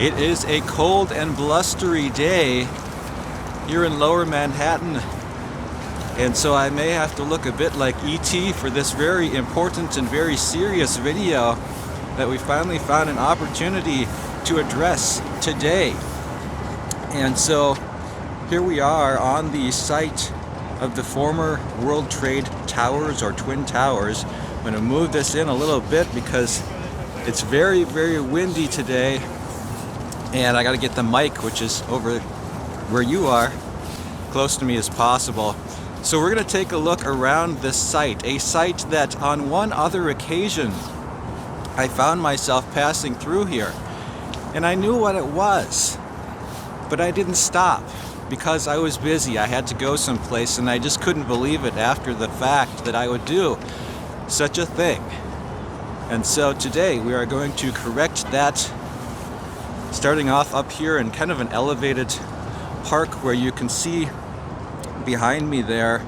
It is a cold and blustery day here in Lower Manhattan, and so I may have to look a bit like E.T. for this very important and very serious video that we finally found an opportunity to address today. And so here we are on the site of the former World Trade Towers, or Twin Towers. I'm going to move this in a little bit because it's very, very windy today, and I got to get the mic, which is over where you are, close to me as possible. So we're going to take a look around this site, a site that on one other occasion I found myself passing through here, and I knew what it was, but I didn't stop because I was busy. I had to go someplace, and I just couldn't believe it after the fact that I would do such a thing. And so today we are going to correct that, starting off up here in kind of an elevated park where you can see behind me there,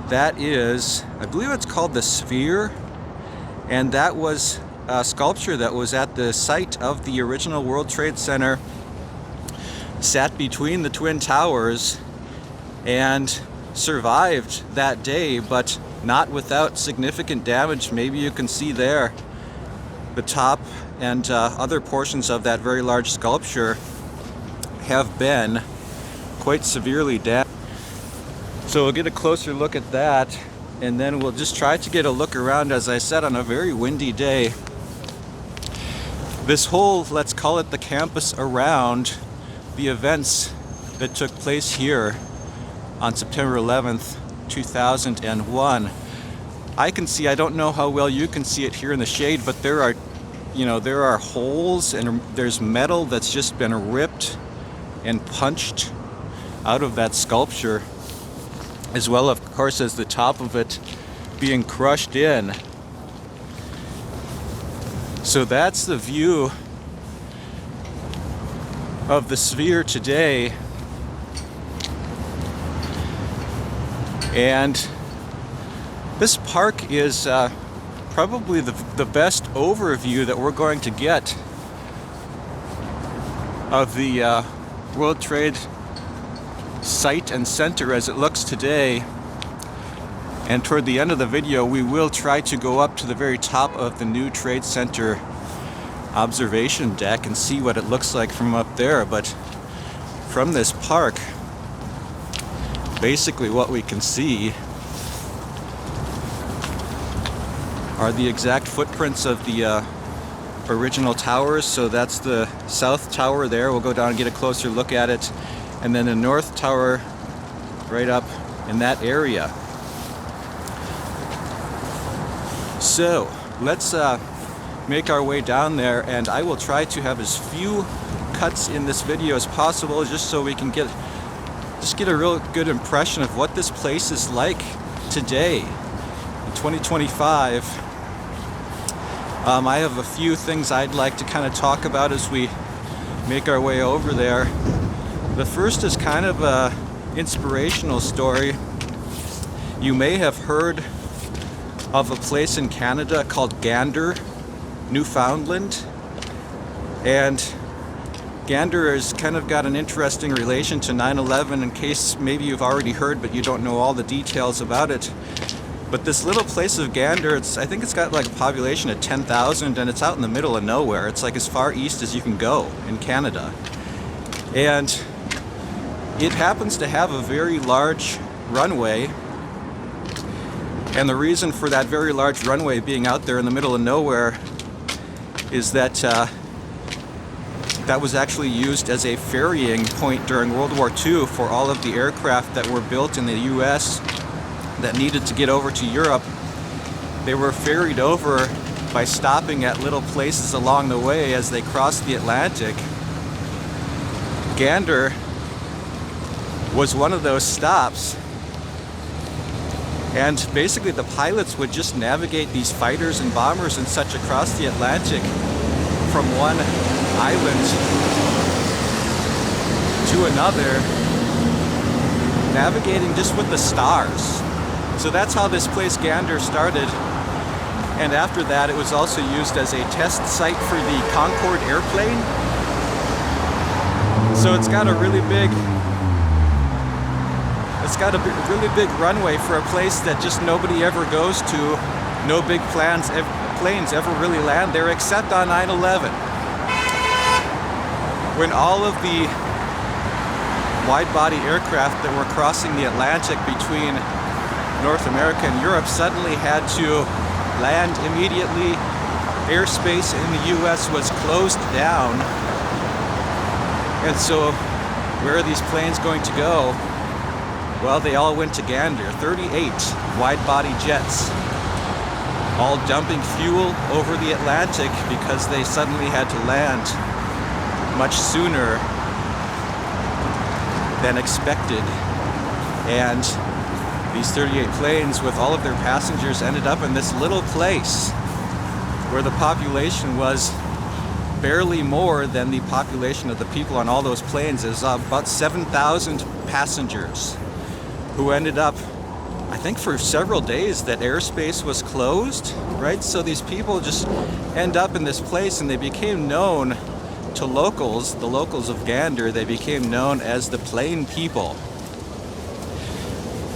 that is, I believe it's called the Sphere, and that was a sculpture that was at the site of the original World Trade Center, sat between the Twin Towers, and survived that day, but not without significant damage. Maybe you can see there the top and other portions of that very large sculpture have been quite severely damaged. So we'll get a closer look at that, and then we'll just try to get a look around, as I said, on a very windy day. This whole, let's call it the campus around the events that took place here on September 11th, 2001. I can see, I don't know how well you can see it here in the shade, but there are holes, and there's metal that's just been ripped and punched out of that sculpture, as well, of course, as the top of it being crushed in. So that's the view of the Sphere today. And this park is probably the best overview that we're going to get of the World Trade site and center as it looks today. And toward the end of the video, we will try to go up to the very top of the new Trade Center observation deck and see what it looks like from up there. But from this park, basically what we can see are the exact footprints of the original towers. So that's the South Tower there. We'll go down and get a closer look at it. And then the North Tower right up in that area. So let's make our way down there, and I will try to have as few cuts in this video as possible, just so we can get a real good impression of what this place is like today in 2025. I have a few things I'd like to kind of talk about as we make our way over there. The first is kind of a inspirational story. You may have heard of a place in Canada called Gander, Newfoundland. And Gander has kind of got an interesting relation to 9/11, in case maybe you've already heard but you don't know all the details about it. But this little place of Gander, I think it's got like a population of 10,000, and it's out in the middle of nowhere. It's like as far east as you can go in Canada. And it happens to have a very large runway. And the reason for that very large runway being out there in the middle of nowhere is that that was actually used as a ferrying point during World War II for all of the aircraft that were built in the US that needed to get over to Europe. They were ferried over by stopping at little places along the way as they crossed the Atlantic. Gander was one of those stops. And basically the pilots would just navigate these fighters and bombers and such across the Atlantic from one island to another, navigating just with the stars. So that's how this place Gander started. And after that, it was also used as a test site for the Concorde airplane. So it's got a really big runway for a place that just nobody ever goes to. No big planes ever really land there except on 9/11. When all of the wide-body aircraft that were crossing the Atlantic between North America and Europe suddenly had to land immediately. Airspace in the US was closed down. And so where are these planes going to go? Well, they all went to Gander. 38 wide-body jets, all dumping fuel over the Atlantic because they suddenly had to land much sooner than expected. And these 38 planes with all of their passengers ended up in this little place where the population was barely more than the population of the people on all those planes. There's about 7,000 passengers who ended up, I think for several days that airspace was closed, right? So these people just end up in this place and they became known to locals, the locals of Gander, they became known as the Plane People.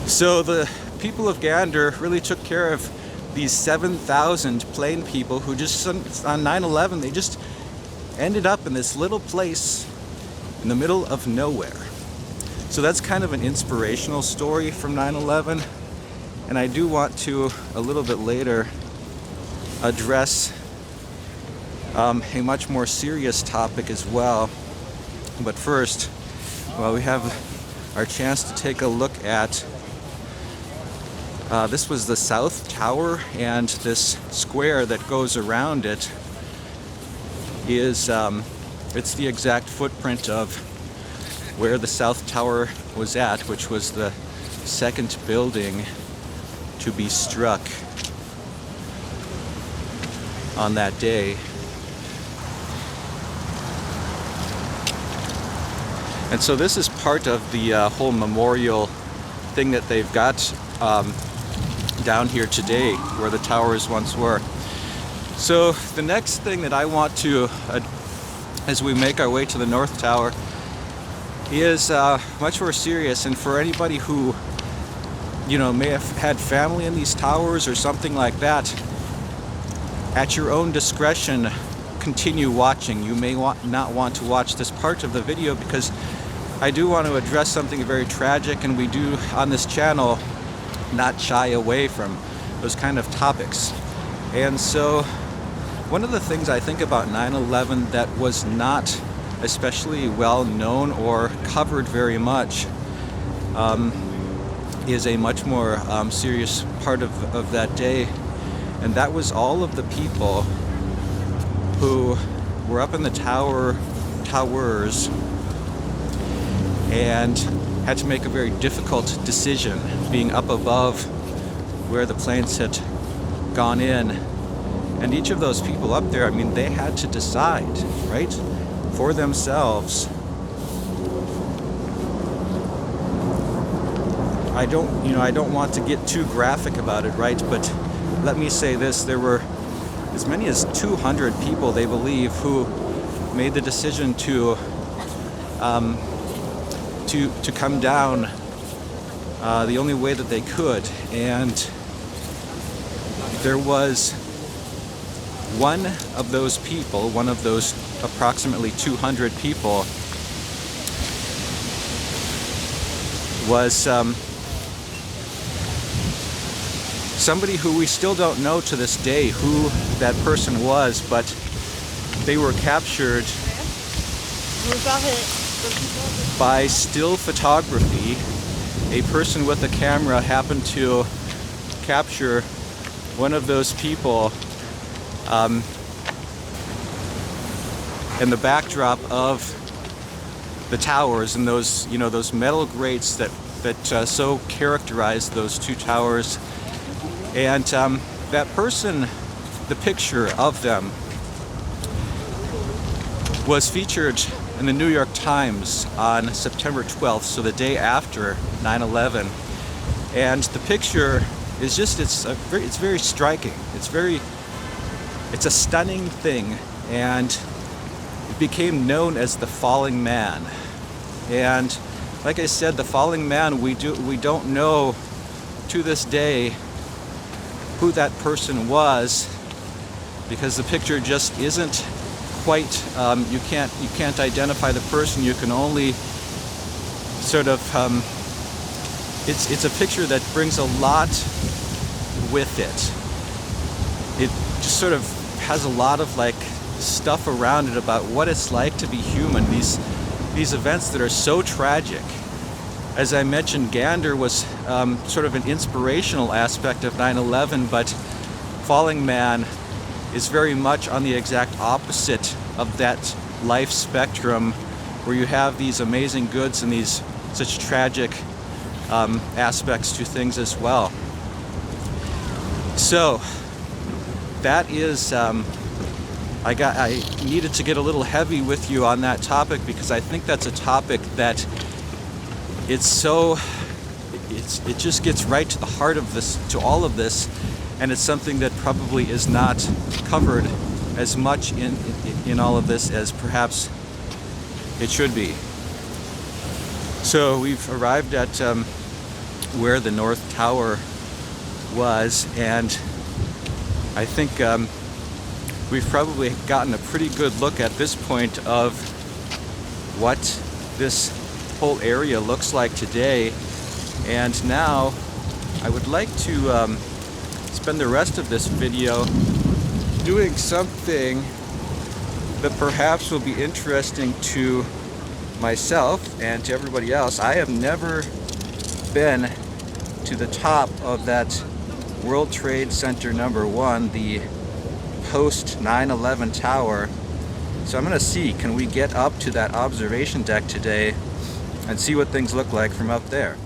So the people of Gander really took care of these 7,000 Plane People who just, on 9/11, they just ended up in this little place in the middle of nowhere. So that's kind of an inspirational story from 9/11. And I do want to, a little bit later, address a much more serious topic as well. But first, well, we have our chance to take a look at this was the South Tower, and this square that goes around it is it's the exact footprint of where the South Tower was at, which was the second building to be struck on that day. And so this is part of the whole memorial thing that they've got down here today, where the towers once were. So the next thing that I want to, as we make our way to the North Tower, is much more serious. And for anybody who, you know, may have had family in these towers or something like that, at your own discretion, continue watching. You may not want to watch this part of the video because I do want to address something very tragic, and we do on this channel not shy away from those kind of topics. And so one of the things I think about 9/11 that was not especially well known or covered very much is a much more serious part of that day, and that was all of the people who were up in the towers and had to make a very difficult decision, being up above where the planes had gone in. And each of those people up there, I mean, they had to decide, right, for themselves. I don't want to get too graphic about it, right? But let me say this: there were as many as 200 people, they believe, who made the decision to come down the only way that they could. And there was one of those people, one of those approximately 200 people, was somebody who we still don't know to this day who that person was, but they were captured by still photography. A person with a camera happened to capture one of those people in the backdrop of the towers, and those, you know, those metal grates that so characterize those two towers. And that person, the picture of them, was featured in the New York Times on September 12th, so the day after 9/11. And the picture is just, it's very striking. It's a stunning thing, and it became known as the falling man. And like I said, the falling man, we don't know to this day who that person was, because the picture just isn't quite, you can't identify the person. You can only sort of, it's a picture that brings a lot with it. It just sort of has a lot of like stuff around it about what it's like to be human. These events that are so tragic. As I mentioned, Gander was sort of an inspirational aspect of 9/11, but Falling Man is very much on the exact opposite of that life spectrum, where you have these amazing goods and these such tragic aspects to things as well. So that is, I needed to get a little heavy with you on that topic, because I think that's a topic that it just gets right to the heart of this, to all of this, and it's something that probably is not covered as much in all of this as perhaps it should be. So we've arrived at where the North Tower was, and I think we've probably gotten a pretty good look at this point of what this whole area looks like today. And now I would like to spend the rest of this video doing something that perhaps will be interesting to myself and to everybody else. I have never been to the top of that World Trade Center #1, the post 9/11 tower. So I'm gonna see, can we get up to that observation deck today and see what things look like from up there.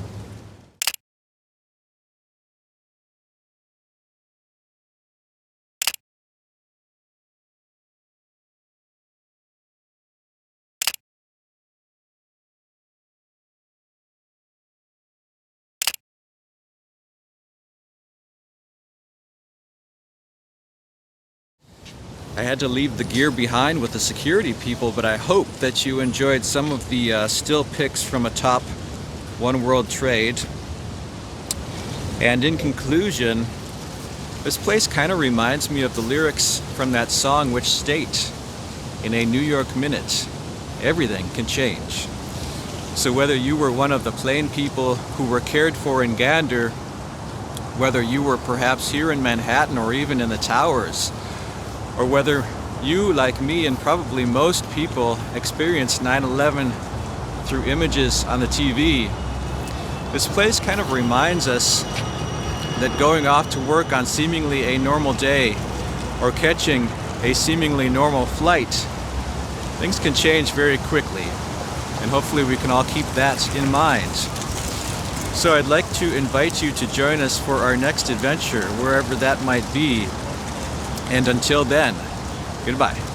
I had to leave the gear behind with the security people, but I hope that you enjoyed some of the still pics from atop One World Trade. And in conclusion, this place kind of reminds me of the lyrics from that song which state, in a New York minute, everything can change. So whether you were one of the plain people who were cared for in Gander, whether you were perhaps here in Manhattan or even in the towers, or whether you, like me and probably most people, experienced 9/11 through images on the TV, this place kind of reminds us that going off to work on seemingly a normal day, or catching a seemingly normal flight, things can change very quickly. And hopefully we can all keep that in mind. So I'd like to invite you to join us for our next adventure, wherever that might be. And until then, goodbye.